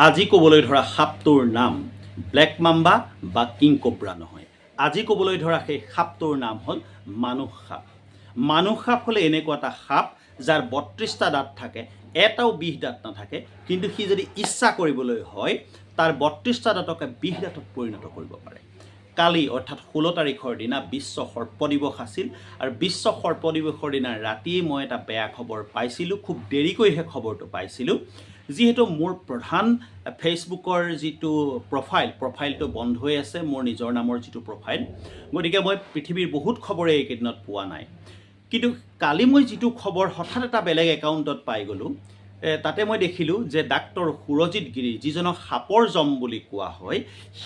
আজি ক'বলৈ ধৰা সাপটোৰ নাম ব্লেক মাম্বা বা কিং কোব্ৰা নহয়। আজি ক'বলৈ ধৰা সেই সাপটোৰ নাম হ'ল মানুহ সাপ। মানুহ সাপ হ'লে এনেকুৱা এটা সাপ যাৰ ৩২টা দাঁত থাকে, এটাও বিষ দাঁত নাথাকে, কিন্তু সি যদি ইচ্ছা কৰিবলৈ হয় তাৰ ৩২টা দাঁতকে বিষ দাঁতত পৰিণত কৰিব পাৰে। কালি অৰ্থাৎ 16 তাৰিখৰ দিনা বিশ্ব সৰ্প দিৱস আছিল আৰু বিশ্ব সৰ্প দিৱসৰ দিনা ৰাতিয়ে মই এটা বেয়া খবৰ পাইছিলোঁ। খুব দেৰিকৈহে খবৰটো পাইছিলোঁ, যিহেতু মোৰ প্ৰধান ফেচবুকৰ যিটো প্ৰফাইলটো বন্ধ হৈ আছে, মোৰ নিজৰ নামৰ যিটো প্ৰফাইল, গতিকে মই পৃথিৱীৰ বহুত খবৰে এইকেইদিনত পোৱা নাই। কিন্তু কালি মই যিটো খবৰ হঠাৎ এটা বেলেগ একাউণ্টত পাই গ'লোঁ, তাতে মই দেখিলোঁ যে ডাক্তৰ সুৰজিৎ গিৰি, যিজনক সাপৰ জম বুলি কোৱা হয়,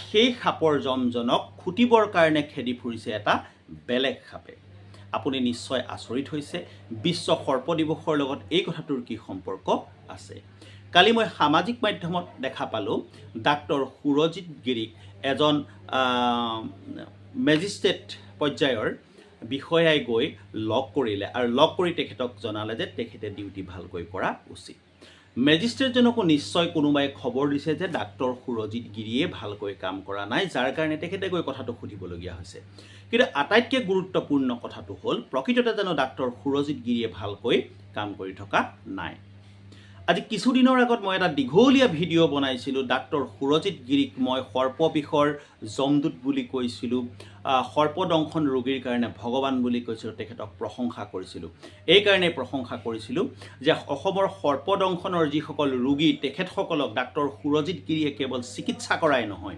সেই সাপৰ জমজনক খুটিবৰ কাৰণে খেদি ফুৰিছে এটা বেলেগ সাপে। আপুনি নিশ্চয় আচৰিত হৈছে, বিশ্ব সৰ্প দিৱসৰ লগত এই কথাটোৰ কি সম্পৰ্ক আছে। কালি মই সামাজিক মাধ্যমত দেখা পালোঁ ডাক্তৰ সুৰজিৎ গিৰিক এজন মেজিষ্ট্ৰেট পৰ্যায়ৰ বিষয়াই গৈ লগ কৰিলে আৰু লগ কৰি তেখেতক জনালে যে তেখেতে ডিউটি ভালকৈ কৰা উচিত। মেজিষ্ট্ৰেটজনকো নিশ্চয় কোনোবাই খবৰ দিছে যে ডাক্তৰ সুৰজিৎ গিৰিয়ে ভালকৈ কাম কৰা নাই, যাৰ কাৰণে তেখেতে গৈ কথাটো সুধিবলগীয়া হৈছে। কিন্তু আটাইতকৈ গুৰুত্বপূৰ্ণ কথাটো হ'ল, প্ৰকৃততে জানো ডাক্তৰ সুৰজিৎ গিৰিয়ে ভালকৈ কাম কৰি থকা নাই। আজি কিছুদিনৰ আগত মই এটা দীঘলীয়া ভিডিঅ' বনাইছিলোঁ। ডাক্তৰ সুৰজিৎ গিৰিক মই সৰ্পবিষৰ যমদূত বুলি কৈছিলোঁ, সৰ্পদংশন ৰোগীৰ কাৰণে ভগৱান বুলি কৈছিলোঁ, তেখেতক প্ৰশংসা কৰিছিলোঁ। এইকাৰণেই প্ৰশংসা কৰিছিলোঁ যে অসমৰ সৰ্পদংশনৰ যিসকল ৰোগী, তেখেতসকলক ডাক্তৰ সুৰজিৎ গিৰিয়ে কেৱল চিকিৎসা কৰাই নহয়,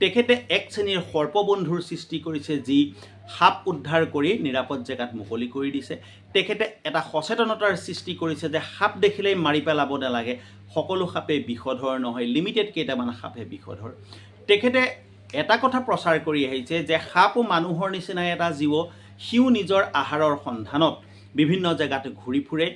তেখেতে এক শ্ৰেণীৰ সৰ্পবন্ধুৰ সৃষ্টি কৰিছে, যি সাপ উদ্ধাৰ কৰি নিৰাপদ জেগাত মুকলি কৰি দিছে। তেখেতে এটা সচেতনতাৰ সৃষ্টি কৰিছে যে সাপ দেখিলেই মাৰি পেলাব নালাগে, সকলো সাপেই বিষধৰ নহয়, লিমিটেড কেইটামান সাপহে বিষধৰ। তেখেতে এটা কথা প্ৰচাৰ কৰি আহিছে যে সাপো মানুহৰ নিচিনাই এটা জীৱ, সিও নিজৰ আহাৰৰ সন্ধানত বিভিন্ন জেগাত ঘূৰি ফুৰে।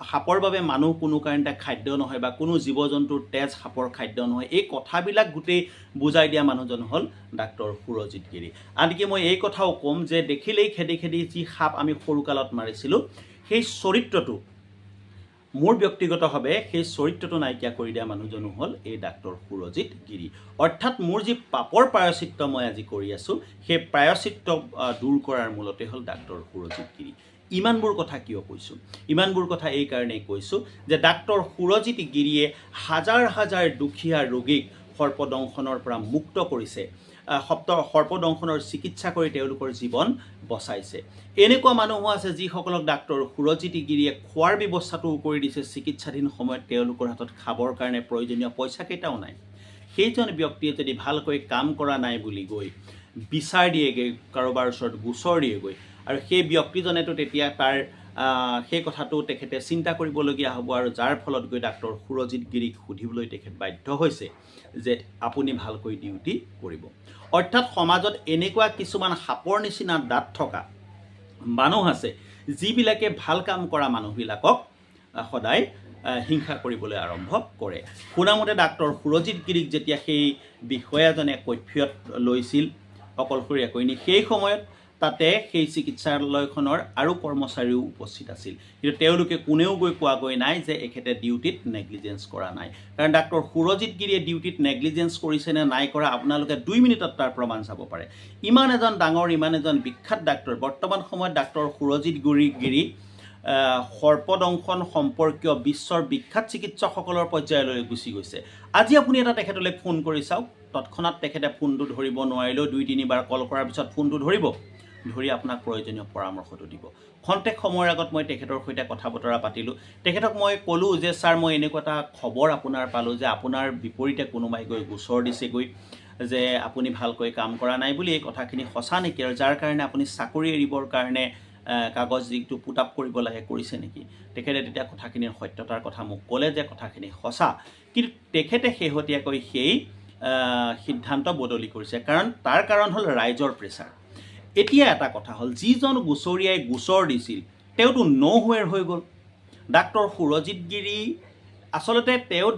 সাপৰ বাবে মানুহ কোনো কাৰণতে খাদ্য নহয় বা কোনো জীৱ জন্তুৰ তেজ সাপৰ খাদ্য নহয়। এই কথাবিলাক গোটেই বুজাই দিয়া মানুহজন হ'ল ডাক্তৰ সুৰজিৎ গিৰি। আনকি মই এই কথাও ক'ম যে দেখিলেই খেদি খেদি যি সাপ আমি সৰুকালত মাৰিছিলোঁ, সেই চৰিত্ৰটো মোৰ ব্যক্তিগতভাৱে সেই চৰিত্ৰটো নাইকিয়া কৰি দিয়া মানুহজনো হ'ল এই ডাক্তৰ সুৰজিৎ গিৰি। অৰ্থাৎ মোৰ যি পাপৰ প্ৰায়শ্চিত্ত মই আজি কৰি আছোঁ, সেই প্ৰায়শ্চিত্ত দূৰ কৰাৰ মূলতে হ'ল ডাক্তৰ সুৰজিৎ গিৰি। ইমানবোৰ কথা কিয় কৈছোঁ? ইমানবোৰ কথা এই কাৰণেই কৈছোঁ যে ডাক্তৰ সুৰজিৎ গিৰিয়ে হাজাৰ হাজাৰ দুখীয়া ৰোগীক সৰ্পদংশনৰ পৰা মুক্ত কৰিছে, সৰ্পদংশনৰ চিকিৎসা কৰি তেওঁলোকৰ জীৱন বচাইছে। এনেকুৱা মানুহো আছে যিসকলক ডাক্তৰ সুৰজিৎ গিৰিয়ে খোৱাৰ ব্যৱস্থাটোও কৰি দিছে। চিকিৎসাধীন সময়ত তেওঁলোকৰ হাতত খাবৰ কাৰণে প্ৰয়োজনীয় পইচাকেইটাও নাই। সেইজন ব্যক্তিয়ে যদি ভালকৈ কাম কৰা নাই বুলি গৈ বিচাৰ দিয়েগৈ, কাৰোবাৰ ওচৰত গোচৰ দিয়েগৈ, আৰু সেই ব্যক্তিজনেতো তেতিয়া তাৰ সেই কথাটো তেখেতে চিন্তা কৰিবলগীয়া হ'ব, আৰু যাৰ ফলত গৈ ডাক্তৰ সুৰজিৎ গিৰিক সুধিবলৈ তেখেত বাধ্য হৈছে যে আপুনি ভালকৈ ডিউটি কৰিব। অৰ্থাৎ সমাজত এনেকুৱা কিছুমান সাপৰ নিচিনা দাঁত থকা মানুহ আছে, যিবিলাকে ভাল কাম কৰা মানুহবিলাকক সদায় হিংসা কৰিবলৈ আৰম্ভ কৰে। শুনামতে ডাক্তৰ সুৰজিৎ গিৰিক যেতিয়া সেই বিষয়াজনে কৈফিয়ত লৈছিল অকলশৰীয়াকৈ নি, সেই সময়ত তাতে সেই চিকিৎসালয়খনৰ আৰু কৰ্মচাৰীও উপস্থিত আছিল, কিন্তু তেওঁলোকে কোনেও গৈ কোৱাগৈ নাই যে এখেতে ডিউটিত নেগলিজেঞ্চ কৰা নাই। কাৰণ ডাক্তৰ সুৰজিৎ গিৰিয়ে ডিউটিত নেগলিজেঞ্চ কৰিছে নে নাই কৰা, আপোনালোকে 2 মিনিটত তাৰ প্ৰমাণ চাব পাৰে। ইমান এজন ডাঙৰ, ইমান এজন বিখ্যাত ডাক্তৰ, বৰ্তমান সময়ত ডাক্তৰ সুৰজিৎ গিৰি সৰ্পদংশন সম্পৰ্কীয় বিশ্বৰ বিখ্যাত চিকিৎসকসকলৰ পৰ্যায়লৈ গুচি গৈছে। আজি আপুনি এটা তেখেতলৈ ফোন কৰি চাওক, তৎক্ষণাত তেখেতে ফোনটো ধৰিব নোৱাৰিলেও 2-3 বাৰ কল কৰাৰ পিছত ফোনটো ধৰি আপোনাক প্ৰয়োজনীয় পৰামৰ্শটো দিব। খন্তেক সময়ৰ আগত মই তেখেতৰ সৈতে কথা বতৰা পাতিলোঁ। তেখেতক মই ক'লোঁ যে ছাৰ, মই এনেকুৱা এটা খবৰ আপোনাৰ পালোঁ যে আপোনাৰ বিপৰীতে কোনোবাই গৈ গোচৰ দিছেগৈ যে আপুনি ভালকৈ কাম কৰা নাই বুলি। এই কথাখিনি সঁচা নেকি, আৰু যাৰ কাৰণে আপুনি চাকৰি এৰিবৰ কাৰণে কাগজ যিটো পুট আপ কৰিব লাগে কৰিছে নেকি? তেখেতে তেতিয়া কথাখিনিৰ সত্যতাৰ কথা মোক ক'লে যে কথাখিনি সঁচা, কিন্তু তেখেতে শেহতীয়াকৈ সেই সিদ্ধান্ত বদলি কৰিছে। তাৰ কাৰণ হ'ল ৰাইজৰ প্ৰেছাৰ। এতিয়া এটা কথা হ'ল, যিজন গোচৰীয়াই গোচৰ দিছিল তেওঁতো ন'হুৱেৰ হৈ গ'ল। ডাক্তৰ সুৰজিৎ গিৰি আচলতে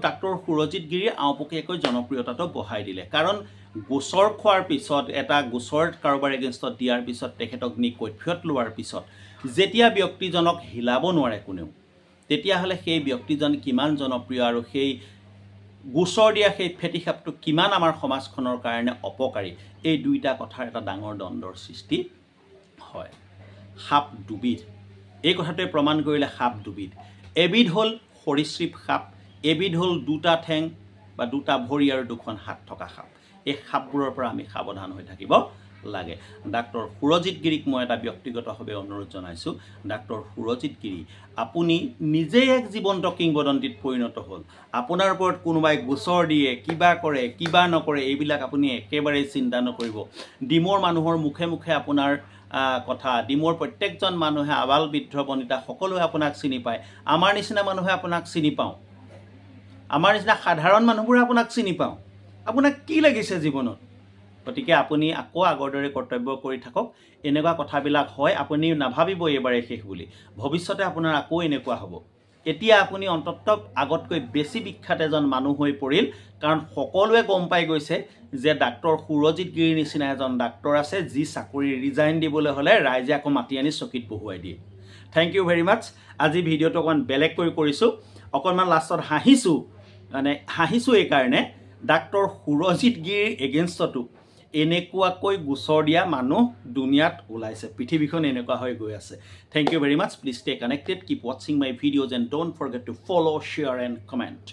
ডাক্তৰ সুৰজিৎ গিৰিয়ে আওপকীয়াকৈ জনপ্ৰিয়তাটো বঢ়াই দিলে। কাৰণ গোচৰ খোৱাৰ পিছত, এটা গোচৰ কাৰোবাৰ এগেইনষ্টত দিয়াৰ পিছত, তেখেতক নি কৈফিয়ত লোৱাৰ পিছত যেতিয়া ব্যক্তিজনক হিলাব নোৱাৰে কোনেও, তেতিয়াহ'লে সেই ব্যক্তিজন কিমান জনপ্ৰিয় আৰু সেই গোচৰ দিয়া সেই ফেটি সাপটো কিমান আমাৰ সমাজখনৰ কাৰণে অপকাৰী, এই দুইটা কথাৰ এটা ডাঙৰ দ্বন্দ্বৰ সৃষ্টি হয়। সাপ দুবিধ, এই কথাটোৱে প্ৰমাণ কৰিলে সাপ দুবিধ। এবিধ হ'ল সৰীসৃপ সাপ, এবিধ হ'ল দুটা ঠেং বা দুটা ভৰি আৰু দুখন হাত থকা সাপ। এই সাপবোৰৰ পৰা আমি সাৱধান হৈ থাকিব লাগে। ডাক্তৰ সুৰজিৎ গিৰিক মই এটা ব্যক্তিগতভাৱে অনুৰোধ জনাইছোঁ, ডাক্তৰ সুৰজিৎ গিৰি, আপুনি নিজেই এক জীৱন্ত কিংবদন্তীত পৰিণত হ'ল। আপোনাৰ ওপৰত কোনোবাই গোচৰ দিয়ে, কিবা কৰে, কিবা নকৰে, এইবিলাক আপুনি একেবাৰেই চিন্তা নকৰিব। ডিমৰ মানুহৰ মুখে মুখে আপোনাৰ কথা, ডিমৰ প্ৰত্যেকজন মানুহে আবাল বৃদ্ধ বনিতা সকলোৱে আপোনাক চিনি পায়। আমাৰ নিচিনা মানুহে আপোনাক চিনি পাওঁ, আমাৰ নিচিনা সাধাৰণ মানুহবোৰে আপোনাক চিনি পাওঁ। আপোনাক কি লাগিছে জীৱনত? গতিকে আপুনি আকৌ আগৰ দৰে কৰ্তব্য কৰি থাকক। এনেকুৱা কথাবিলাক হয়, আপুনি নাভাবিব এইবাৰে শেষ বুলি, ভৱিষ্যতে আপোনাৰ আকৌ এনেকুৱা হ'ব। এতিয়া আপুনি অন্ততঃ আগতকৈ বেছি বিখ্যাত এজন মানুহ হৈ পৰিল, কাৰণ সকলোৱে গম পাই গৈছে যে ডাক্তৰ সুৰজিৎ গিৰিৰ নিচিনা এজন ডাক্তৰ আছে, যি চাকৰি ৰিজাইন দিবলৈ হ'লে ৰাইজে আকৌ মাতি আনি চকীত বহুৱাই দিয়ে। থেংক ইউ ভেৰি মাছ। আজি ভিডিঅ'টো অকণমান বেলেগকৈ কৰিছোঁ, অকণমান লাষ্টত হাঁহিছোঁ, মানে হাঁহিছোঁ এইকাৰণে ডাক্তৰ সুৰজিৎ গিৰিৰ এগেইনষ্টতো এনেকুৱাকৈ গোচৰ দিয়া মানুহ দুনিয়াত ওলাইছে, পৃথিৱীখন এনেকুৱা হৈ গৈ আছে। Thank you very much. Please stay connected, keep ৱাচিং my videos and don't forget to follow', share and comment.